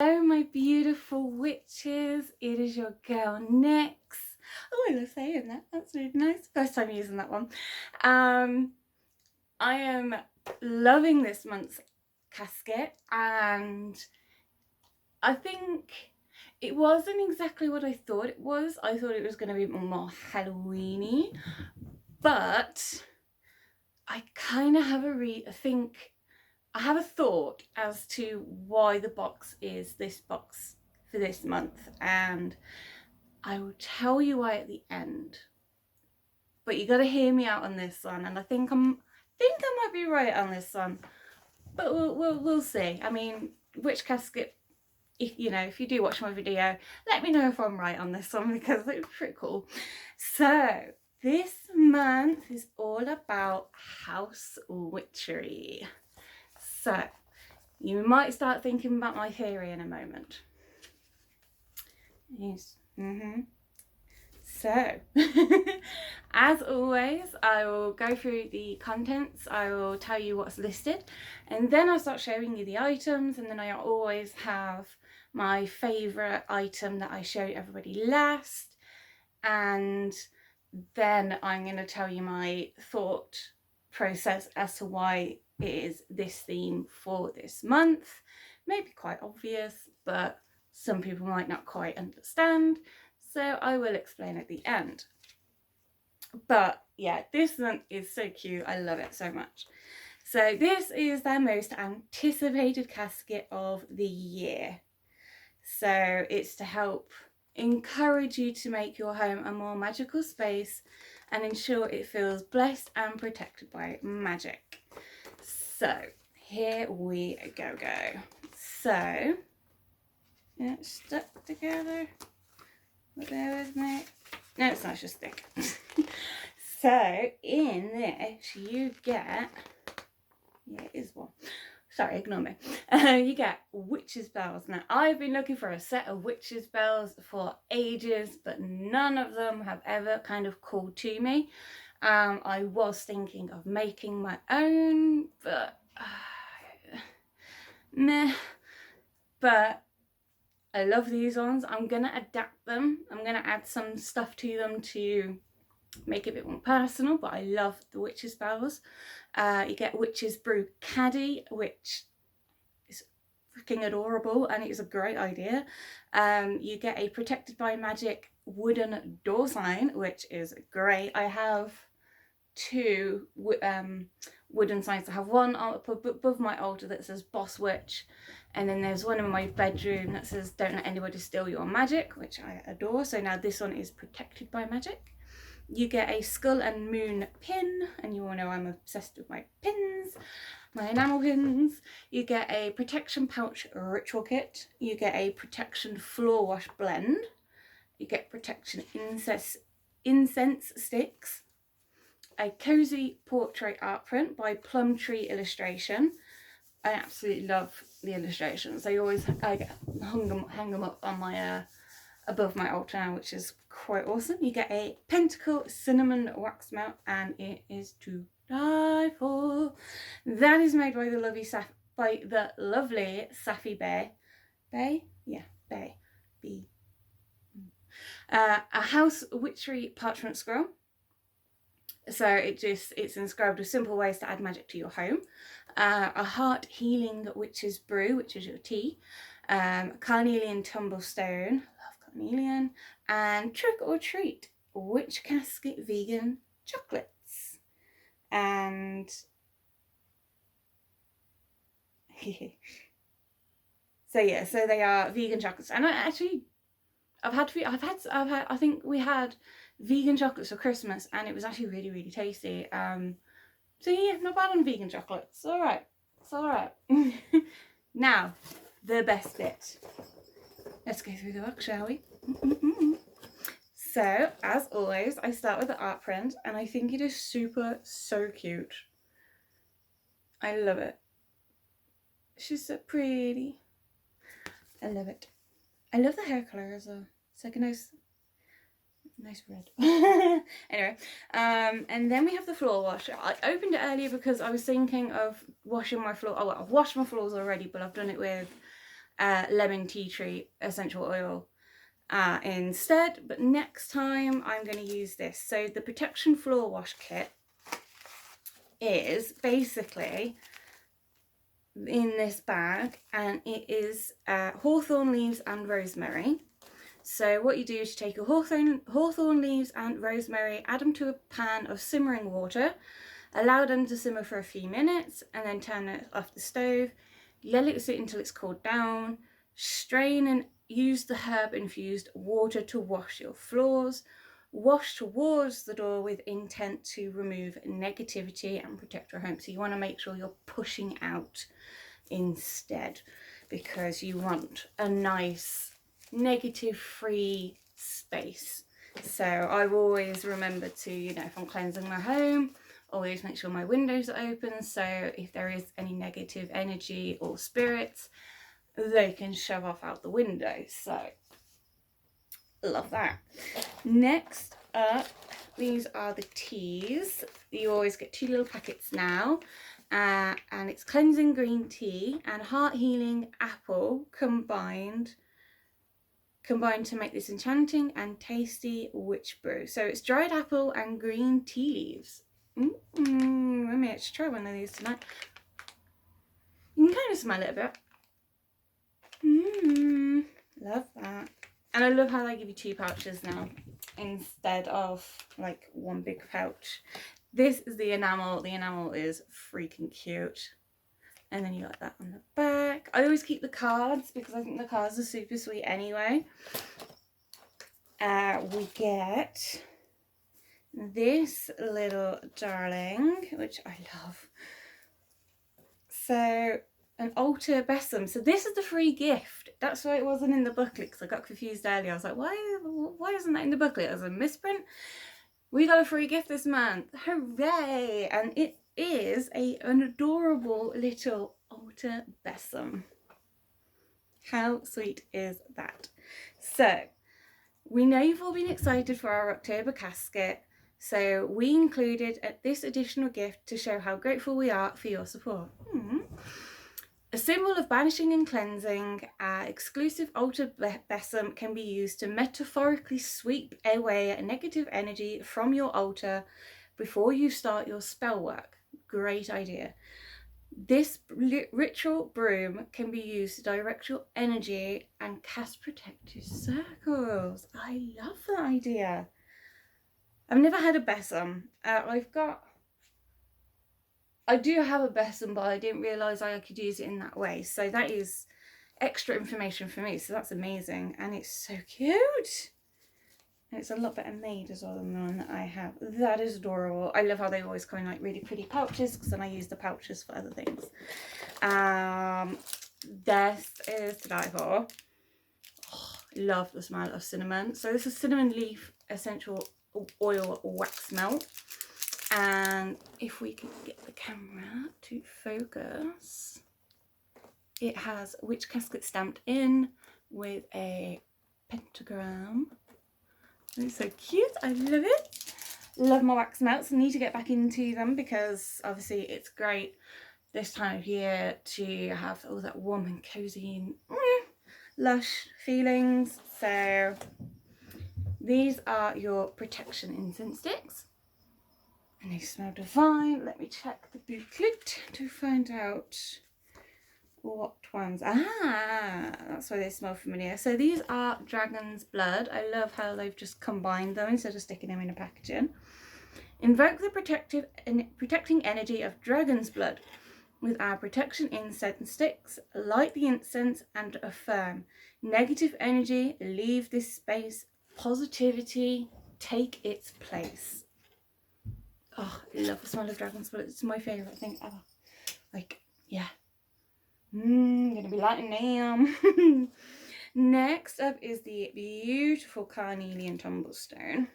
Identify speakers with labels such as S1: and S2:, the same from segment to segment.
S1: Hello my beautiful witches, it is your girl Nyx. Oh, I love saying that, that's really nice. First time using that one. I am loving this month's casket, and I think it wasn't exactly what I thought it was. I thought it was going to be more Halloween-y, but I kind of have I have a thought as to why the box is this box for this month, and I will tell you why at the end. But you got to hear me out on this one, and I think I might be right on this one, but we'll see. I mean, which casket? If you do watch my video, let me know if I'm right on this one because it's pretty cool. So this month is all about house witchery. So you might start thinking about my theory in a moment. Yes. So, as always, I will go through the contents, I will tell you what's listed, and then I'll start showing you the items, and then I always have my favourite item that I show everybody last, and then I'm going to tell you my thought process as to why it is this theme for this month. Maybe quite obvious, but some people might not quite understand, so I will explain at the end. But yeah, this one is so cute, I love it so much. So this is their most anticipated casket of the year. So it's to help encourage you to make your home a more magical space and ensure it feels blessed and protected by magic. So here we go. So it's stuck together. Bear with me. No, it's not, it's just thick. So in this you get, yeah, it is one. Sorry, ignore me. You get witches' bells. Now, I've been looking for a set of witches' bells for ages, but none of them have ever kind of called to me. I was thinking of making my own, but meh. But I love these ones. I'm going to adapt them. I'm going to add some stuff to them to make it a bit more personal, but I love the witches' bells. You get Witch's Brew Caddy, which is freaking adorable, and it's a great idea. You get a Protected by Magic wooden door sign, which is great. I have two wooden signs. I have one above my altar that says Boss Witch, and then there's one in my bedroom that says Don't Let Anybody Steal Your Magic, which I adore. So now this one is Protected by Magic. You get a Skull and Moon pin, and you all know I'm obsessed with my pins, my enamel pins. You get a Protection Pouch Ritual Kit. You get a Protection Floor Wash Blend. You get Protection Incense Sticks. A Cozy Portrait Art Print by Plum Tree Illustration. I absolutely love the illustrations. I hang them up on my above my altar now, which is quite awesome. You get a Pentacle Cinnamon Wax Melt, and it is to die for. That is made by the lovely Safi Bay. A House Witchery Parchment Scroll. So it's inscribed with simple ways to add magic to your home. A Heart Healing Witch's Brew, which is your tea. Carnelian Tumble Stone, love Carnelian. And Trick or Treat Witch Casket Vegan Chocolates. And so yeah, so they are vegan chocolates. And I think we had vegan chocolates for Christmas, and it was actually really, really tasty. So yeah, not bad on vegan chocolate. It's all right. It's all right. Now, the best bit. Let's go through the book, shall we? So, as always, I start with the art print, and I think it is so cute. I love it. She's so pretty. I love it. I love the hair colour as well. It's like a nice red. Anyway, and then we have the floor wash. I opened it earlier because I was thinking of washing my floor. Oh, well, I've washed my floors already, but I've done it with lemon tea tree essential oil instead. But next time I'm going to use this. So the protection floor wash kit is basically in this bag, and it is hawthorn leaves and rosemary. So what you do is you take your hawthorn leaves and rosemary, add them to a pan of simmering water, allow them to simmer for a few minutes, and then turn it off the stove. Let it sit until it's cooled down. Strain and use the herb infused water to wash your floors. Wash towards the door with intent to remove negativity and protect your home. So you want to make sure you're pushing out instead, because you want a nice negative free space. So I've always remembered to, you know, if I'm cleansing my home, always make sure my windows are open, so if there is any negative energy or spirits, they can shove off out the window. So love that. Next up, these are the teas. You always get 2 little packets now, and it's cleansing green tea and heart healing apple combined to make this enchanting and tasty witch brew. So it's dried apple and green tea leaves. I may actually try one of these tonight. You can kind of smell it a bit. Love that. And I love how they give you 2 pouches now instead of like 1 big pouch. This is the enamel. The enamel is freaking cute. And then you got that on the back. I always keep the cards because I think the cards are super sweet anyway. We get this little darling, which I love. So an altar besom. So this is the free gift. That's why it wasn't in the booklet, because I got confused earlier. I was like, why isn't that in the booklet? As a misprint. We got a free gift this month. Hooray! And it is an adorable little altar besom. How sweet is that? So we know you've all been excited for our October casket, so we included this additional gift to show how grateful we are for your support. A symbol of banishing and cleansing, our exclusive altar besom can be used to metaphorically sweep away a negative energy from your altar before you start your spell work. Great idea. This ritual broom can be used to direct your energy and cast protective circles. I love that idea. I've never had a besom. I do have a besom, but I didn't realise I could use it in that way. So that is extra information for me. So that's amazing. And it's so cute. And it's a lot better made as well than the one that I have. That is adorable. I love how they always come in like really pretty pouches, because then I use the pouches for other things. This is to die for. Oh, love the smell of cinnamon. So this is cinnamon leaf essential oil wax melt. And if we can get the camera to focus, it has witch casket stamped in with a pentagram. It's so cute. I love it. Love my wax melts. I need to get back into them because obviously it's great this time of year to have all that warm and cozy and lush feelings. So these are your protection incense sticks. And they smell divine. Let me check the booklet to find out what ones. That's why they smell familiar. So these are dragon's blood. I love how they've just combined them instead of sticking them in a packaging. Invoke the protecting energy of dragon's blood with our protection incense sticks. Light the incense and affirm. Negative energy, leave this space. Positivity, take its place. Oh, I love the smell of dragon's blood. It's my favourite thing ever. Like, yeah. Gonna be lighting them. Next up is the beautiful Carnelian Tumble stone.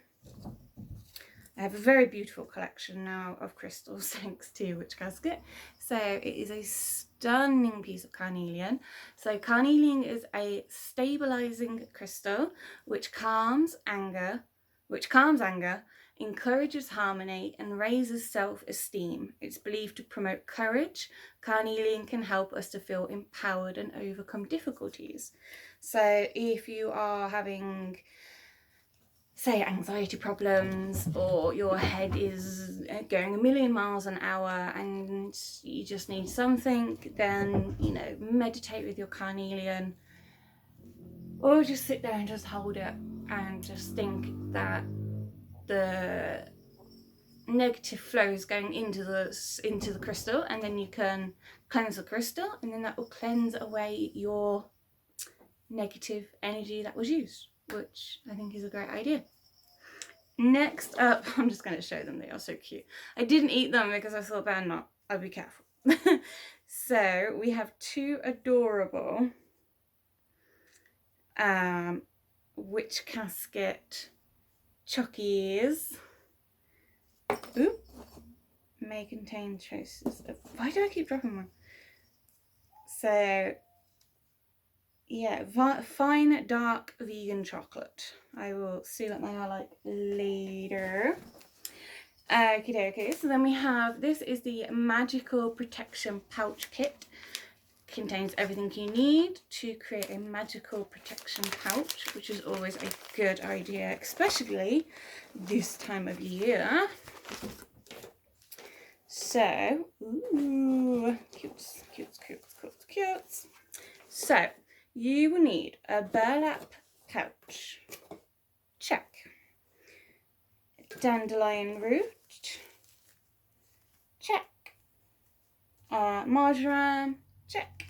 S1: I have a very beautiful collection now of crystals thanks to Witch Casket. So it is a stunning piece of carnelian. So carnelian is a stabilizing crystal which calms anger, encourages harmony, and raises self-esteem. It's believed to promote courage. Carnelian can help us to feel empowered and overcome difficulties. So if you are having, say, anxiety problems, or your head is going a million miles an hour and you just need something, then, you know, meditate with your Carnelian, or just sit there and just hold it and just think that the negative flow is going into the crystal, and then you can cleanse the crystal, and then that will cleanse away your negative energy that was used, which I think is a great idea. Next up, I'm just going to show them. They are so cute. I didn't eat them because I thought, better not. I'll be careful. So we have two adorable witch casket chockies. Ooh. May contain traces of... Why do I keep dropping one? So, yeah, fine dark vegan chocolate. I will see what they are like later. Okay, so then we have, this is the Magical Protection Pouch Kit. Contains everything you need to create a magical protection pouch, which is always a good idea, especially this time of year. So, ooh, cutes. So, you will need a burlap pouch. Check. Dandelion root. Check. Marjoram. Check.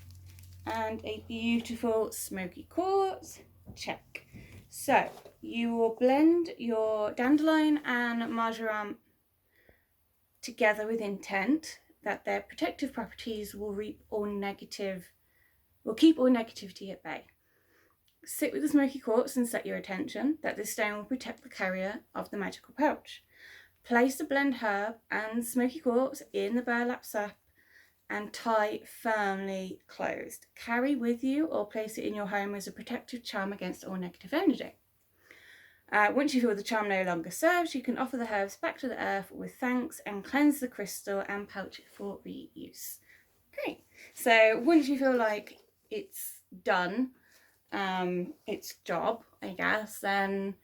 S1: And a beautiful smoky quartz. Check. So, you will blend your dandelion and marjoram together with intent that their protective properties will keep all negativity at bay. Sit with the smoky quartz and set your attention that this stone will protect the carrier of the magical pouch. Place the blend herb and smoky quartz in the burlap sack and tie firmly closed. Carry with you or place it in your home as a protective charm against all negative energy. Once you feel the charm no longer serves, you can offer the herbs back to the earth with thanks and cleanse the crystal and pouch it for reuse. Great. So once you feel like it's done its job, I guess, then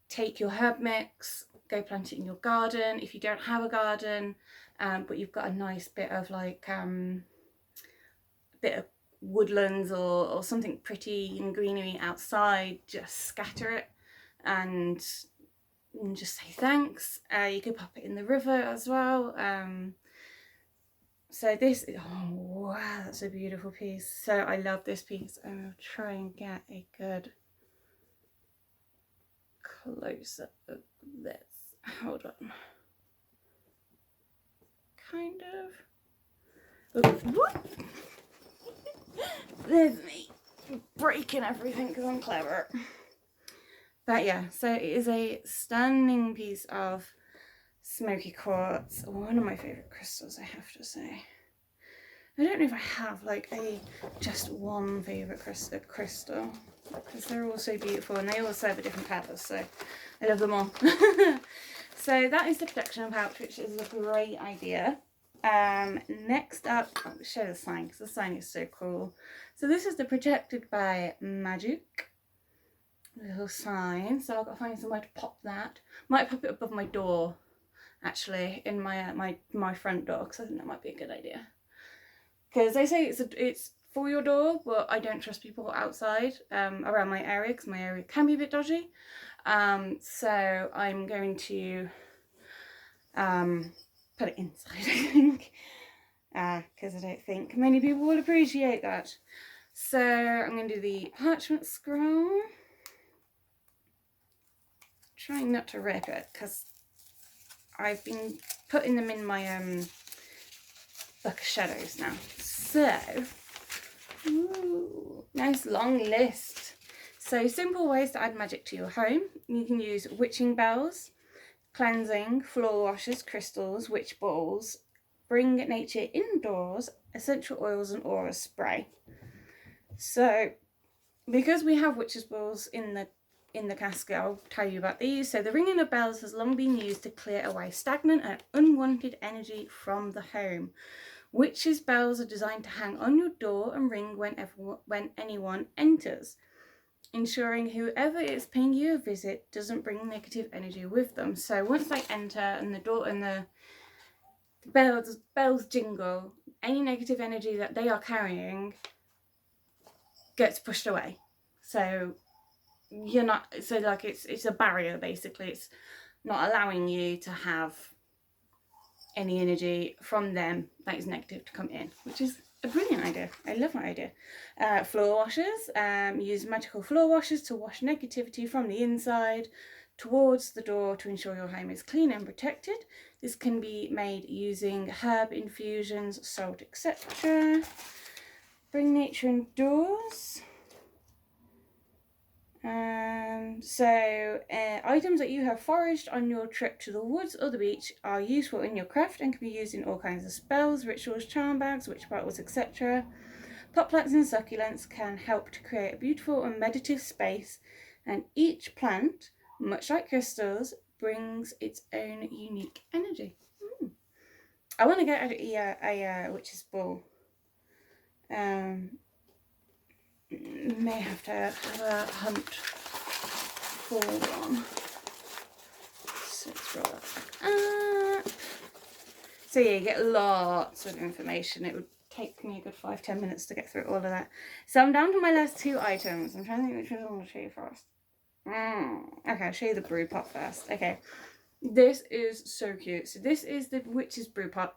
S1: take your herb mix, go plant it in your garden. If you don't have a garden, but you've got a nice bit of like bit of woodlands or something pretty and greenery outside, just scatter it and just say thanks. You could pop it in the river as well. So this is, oh wow, that's a beautiful piece. So I love this piece. I will try and get a good close up of this. Hold on. Kind of. Whoop. There's me breaking everything because I'm clever. But yeah, so it is a stunning piece of smoky quartz. One of my favourite crystals, I have to say. I don't know if I have like just one favourite crystal, because they're all so beautiful and they all serve a different purpose, so I love them all. So that is the protection pouch, which is a great idea. Next up, I'll show the sign because the sign is so cool. So this is the Protected by Magic little sign. So I've got to find somewhere to pop that. Might pop it above my door, actually, in my my front door, because I think that might be a good idea. Because they say it's for your door, but I don't trust people outside around my area, because my area can be a bit dodgy. So I'm going to put it inside, I think, because I don't think many people will appreciate that. So I'm going to do the parchment scroll. Trying not to rip it, because I've been putting them in my book of shadows now. So, ooh, nice long list. So simple ways to add magic to your home. You can use witching bells, cleansing, floor washes, crystals, witch balls, bring nature indoors, essential oils and aura spray. So because we have witches balls in the in the casket, I'll tell you about these. So the ringing of bells has long been used to clear away stagnant and unwanted energy from the home. Witches' bells are designed to hang on your door and ring when anyone enters, ensuring whoever is paying you a visit doesn't bring negative energy with them. So once they enter and the door and the bells jingle, any negative energy that they are carrying gets pushed away. So you're not, so like it's a barrier basically. It's not allowing you to have any energy from them that is negative to come in, which is a brilliant idea. I love that idea. Floor washers, use magical floor washers to wash negativity from the inside towards the door to ensure your home is clean and protected. This can be made using herb infusions, salt, etc. Bring nature indoors. Items that you have foraged on your trip to the woods or the beach are useful in your craft and can be used in all kinds of spells, rituals, charm bags, witch bottles, etc. Pot plants and succulents can help to create a beautiful and meditative space, and each plant, much like crystals, brings its own unique energy. I want to get a witch's ball. May have to have a hunt for one. So let's roll that up. So yeah, you get lots of information. It would take me a good 5-10 minutes to get through all of that. So I'm down to my last 2 items. I'm trying to think which one I want to show you first. Okay, I'll show you the brew pot first. Okay, this is so cute. So this is the witch's brew pot.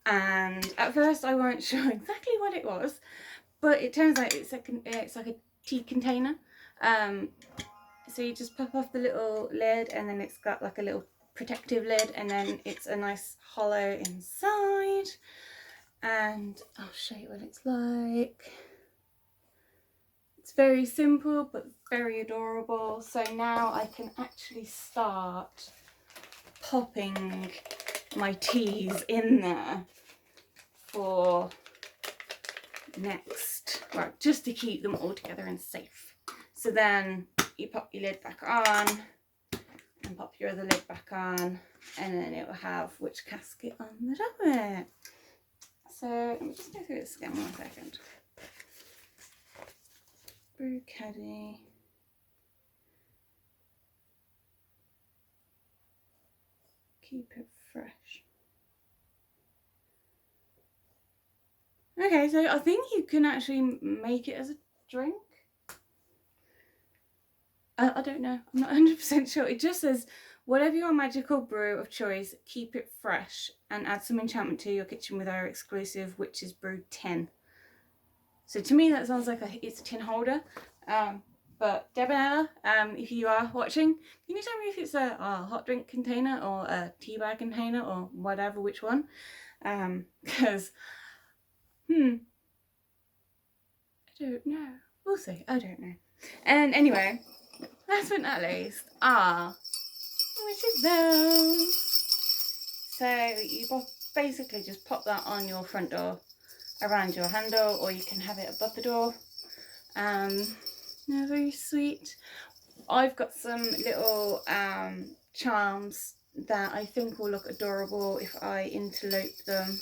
S1: And at first I weren't sure exactly what it was, but it turns out it's like a tea container. So you just pop off the little lid, and then it's got like a little protective lid, and then it's a nice hollow inside. And I'll show you what it's like. It's very simple but very adorable. So now I can actually start popping my teas in there for next, well, just to keep them all together and safe. So then you pop your lid back on and pop your other lid back on, and then it will have witch casket on the top of it. So let me just go through this again 1 second. Brew Caddy. Keep it fresh. Okay, so I think you can actually make it as a drink. I don't know. I'm not 100% sure. It just says, whatever your magical brew of choice, keep it fresh and add some enchantment to your kitchen with our exclusive Witch's Brew tin. So to me that sounds like it's a tin holder. But Debonella, if you are watching, can you tell me if it's a hot drink container or a tea bag container or whatever, which one? Because, I don't know. We'll see. I don't know. And anyway, last but not least are witch's bells. So you basically just pop that on your front door around your handle, or you can have it above the door. They're very sweet. I've got some little charms that I think will look adorable if I interlope them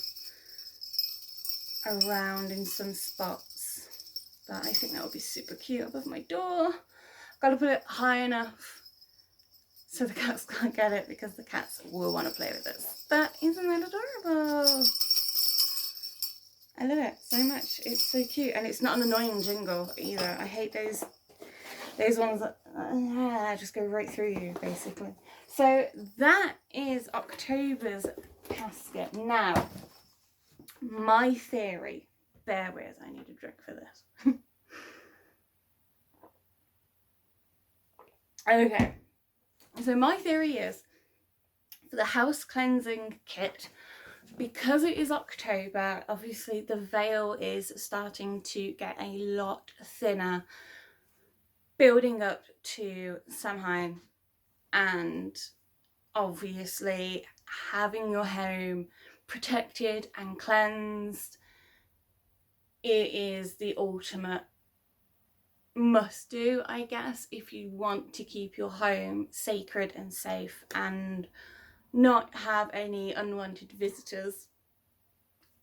S1: around in some spots. But I think that would be super cute above my door. Got to put it high enough so the cats can't get it, because the cats will want to play with this. But isn't that adorable? I love it so much. It's so cute, and it's not an annoying jingle either. I hate those ones that just go right through you, basically. So that is October's casket. Now, my theory. Bear with, I need a drink for this. Okay, so my theory is, for the house cleansing kit, because it is October, obviously the veil is starting to get a lot thinner, building up to Samhain, and obviously having your home protected and cleansed, it is the ultimate must do, I guess, if you want to keep your home sacred and safe and not have any unwanted visitors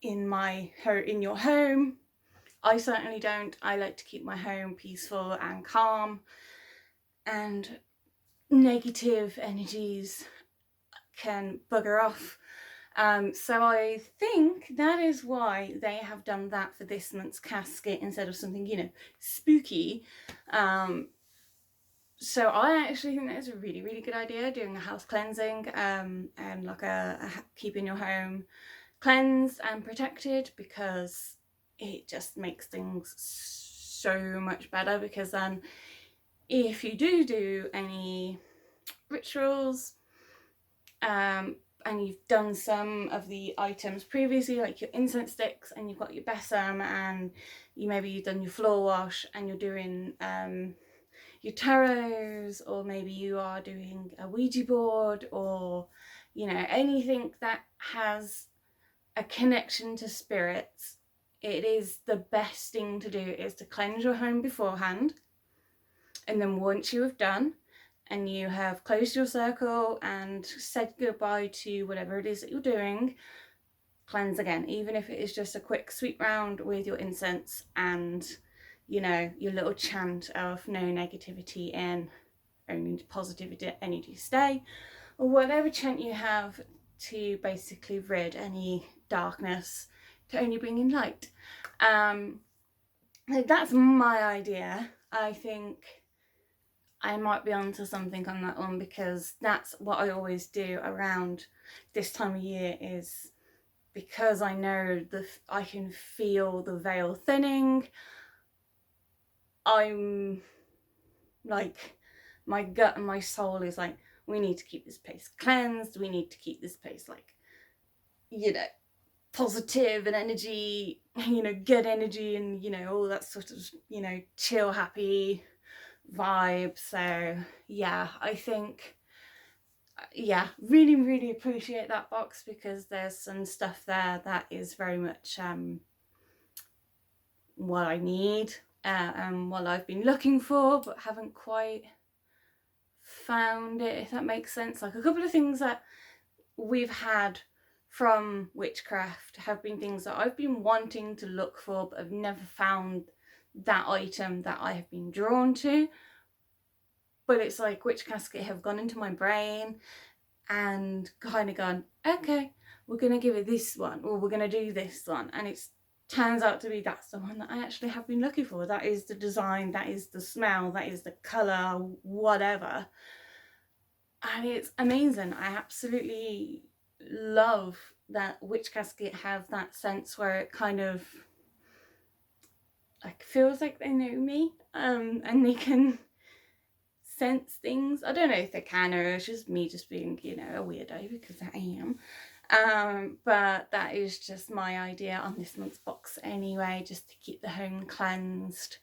S1: in your home. I certainly don't. I like to keep my home peaceful and calm, and negative energies can bugger off. So I think that is why they have done that for this month's casket instead of something, you know, spooky. So I actually think that is a really, really good idea, doing a house cleansing, and like keeping your home cleansed and protected, because it just makes things so much better. Because then if you do any rituals, and you've done some of the items previously, like your incense sticks, and you've got your besom, and you've done your floor wash, and you're doing your tarots, or maybe you are doing a Ouija board, or, you know, anything that has a connection to spirits, it is the best thing to do is to cleanse your home beforehand. And then once you have done, and you have closed your circle and said goodbye to whatever it is that you're doing, cleanse again, even if it is just a quick sweep round with your incense and, you know, your little chant of no negativity in, only positivity energy stay, or whatever chant you have to basically rid any darkness, to only bring in light. That's my idea. I think I might be onto something on that one, because that's what I always do around this time of year, is because I know I can feel the veil thinning. I'm like, my gut and my soul is like, we need to keep this place cleansed, we need to keep this place, like, you know, positive and energy, you know, good energy, and, you know, all that sort of, you know, chill, happy vibe. So yeah, I think, yeah, really, really appreciate that box, because there's some stuff there that is very much what I need, and what I've been looking for but haven't quite found it, if that makes sense. Like, a couple of things that we've had from witchcraft have been things that I've been wanting to look for, but I've never found that item that I have been drawn to. But it's like Witch Casket have gone into my brain and kind of gone, okay, we're going to give it this one, or we're going to do this one. And it turns out to be that's the one that I actually have been looking for. That is the design, that is the smell, that is the colour, whatever. And it's amazing. I absolutely love that Witch Casket have that sense where it kind of like feels like they know me, and they can sense things. I don't know if they can, or it's just me just being, you know, a weirdo, because I am. But that is just my idea on this month's box anyway, just to keep the home cleansed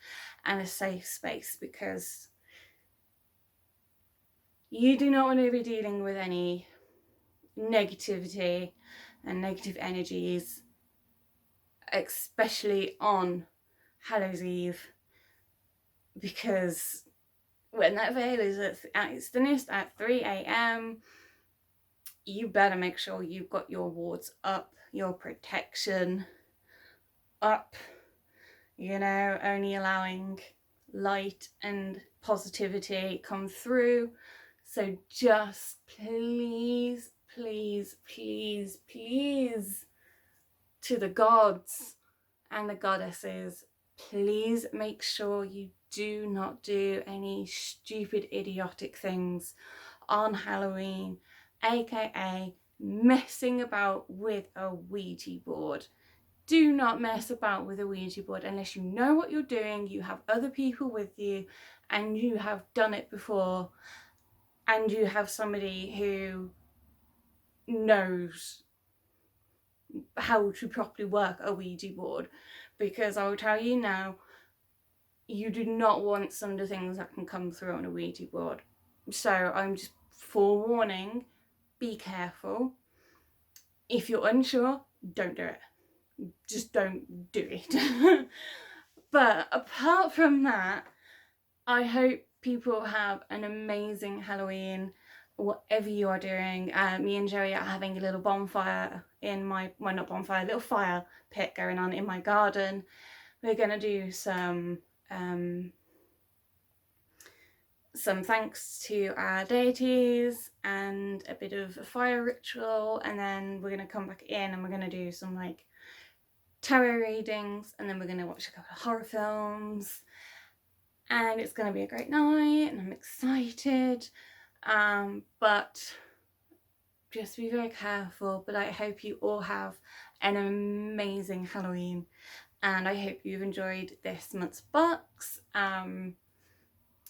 S1: and a safe space, because you do not want to be dealing with any negativity and negative energies, especially on Hallows Eve, because when that veil is at its thinnest at 3 a.m, you better make sure you've got your wards up, your protection up, you know, only allowing light and positivity come through. So just please, please, please, please, to the gods and the goddesses, please make sure you do not do any stupid, idiotic things on Halloween, aka messing about with a Ouija board. Do not mess about with a Ouija board unless you know what you're doing, you have other people with you, and you have done it before, and you have somebody who knows how to properly work a Ouija board. Because I will tell you now, you do not want some of the things that can come through on a Ouija board. So I'm just forewarning, be careful. If you're unsure, don't do it. Just don't do it. But apart from that, I hope people have an amazing Halloween, whatever you are doing. Me and Joey are having a little bonfire in my, well, not bonfire, a little fire pit going on in my garden. We're going to do some thanks to our deities and a bit of a fire ritual, and then we're going to come back in and we're going to do some like tarot readings, and then we're going to watch a couple of horror films, and it's going to be a great night and I'm excited. But just be very careful. But I hope you all have an amazing Halloween, and I hope you've enjoyed this month's box. And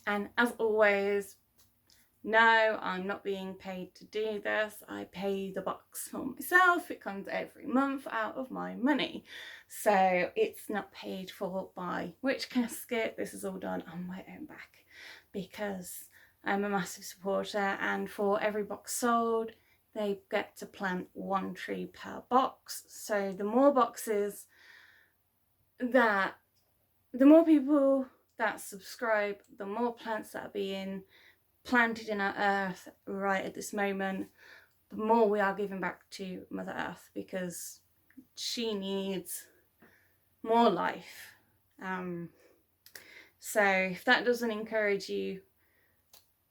S1: as always, no, I'm not being paid to do this. I pay the box for myself. It comes every month out of my money. So it's not paid for by Witch Casket. This is all done on my own back because I'm a massive supporter, and for every box sold, they get to plant 1 tree per box. So the more boxes that, the more people that subscribe, the more plants that are being planted in our earth right at this moment, the more we are giving back to Mother Earth, because she needs more life. So if that doesn't encourage you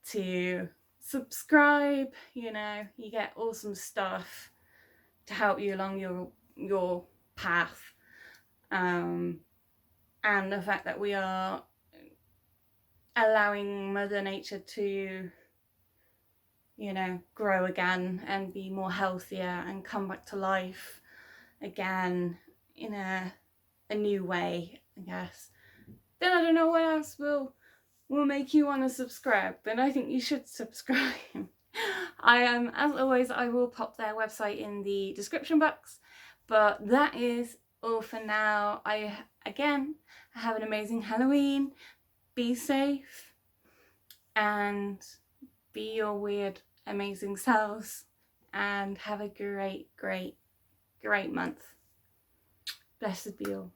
S1: to subscribe, you know, you get awesome stuff to help you along your path. And the fact that we are allowing Mother Nature to, you know, grow again and be more healthier and come back to life again in a new way, I guess, then I don't know what else will make you want to subscribe. Then I think you should subscribe. As always, I will pop their website in the description box, but that is all for now. Again, have an amazing Halloween. Be safe and be your weird, amazing selves, and have a great month. Blessed be all.